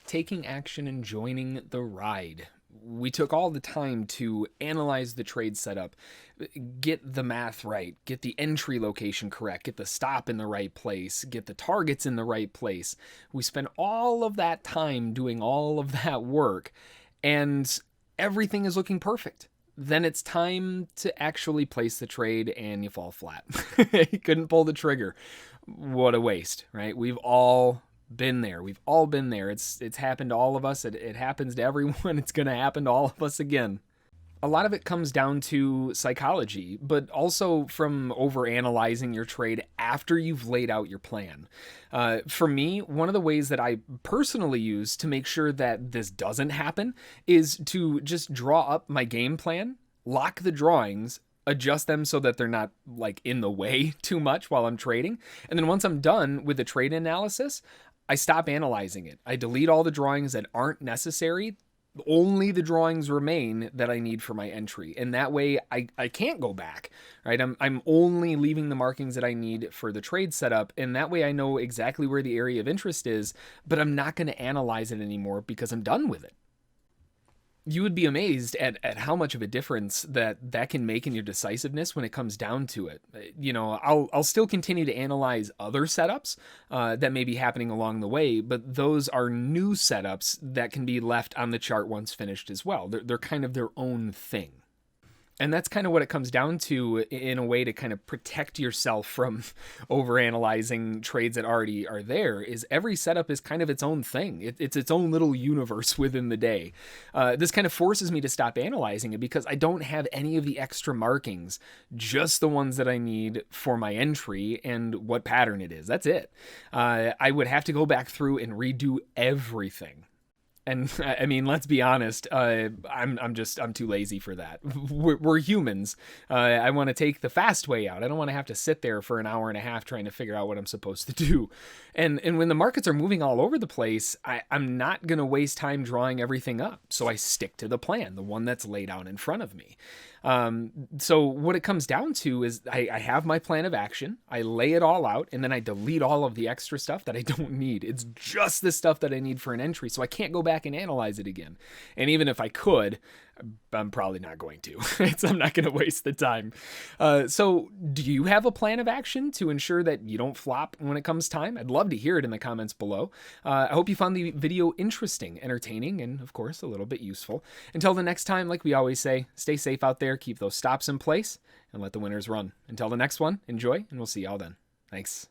taking action and joining the ride. We took all the time to analyze the trade setup, get the math right, get the entry location correct, get the stop in the right place, get the targets in the right place. We spent all of that time doing all of that work, and everything is looking perfect. Then it's time to actually place the trade and you fall flat. You couldn't pull the trigger. What a waste, right? We've all been there. We've all been there. It's happened to all of us. It happens to everyone. It's going to happen to all of us again. A lot of it comes down to psychology, but also from overanalyzing your trade after you've laid out your plan. For me, one of the ways that I personally use to make sure that this doesn't happen is to just draw up my game plan, lock the drawings, adjust them so that they're not like in the way too much while I'm trading. And then once I'm done with the trade analysis, I stop analyzing it. I delete all the drawings that aren't necessary. Only the drawings remain that I need for my entry. And that way I can't go back, right? I'm only leaving the markings that I need for the trade setup. And that way I know exactly where the area of interest is, but I'm not going to analyze it anymore because I'm done with it. You would be amazed at how much of a difference that can make in your decisiveness when it comes down to it. You know, I'll still continue to analyze other setups that may be happening along the way, but those are new setups that can be left on the chart once finished as well. They're kind of their own thing. And that's kind of what it comes down to in a way to kind of protect yourself from overanalyzing trades that already are there, is every setup is kind of its own thing. It's its own little universe within the day. This kind of forces me to stop analyzing it because I don't have any of the extra markings, just the ones that I need for my entry and what pattern it is. That's it. I would have to go back through and redo everything. And I mean, let's be honest, I'm too lazy for that. We're humans. I want to take the fast way out. I don't want to have to sit there for an hour and a half trying to figure out what I'm supposed to do. And when the markets are moving all over the place, I'm not going to waste time drawing everything up. So I stick to the plan, the one that's laid out in front of me. So what it comes down to is I have my plan of action, I lay it all out, and then I delete all of the extra stuff that I don't need. It's just the stuff that I need for an entry, so I can't go back and analyze it again. And even if I could, I'm probably not going to. I'm not going to waste the time. So do you have a plan of action to ensure that you don't flop when it comes time? I'd love to hear it in the comments below. I hope you found the video interesting, entertaining, and of course, a little bit useful. Until the next time, like we always say, stay safe out there, keep those stops in place, and let the winners run. Until the next one, enjoy, and we'll see y'all then. Thanks.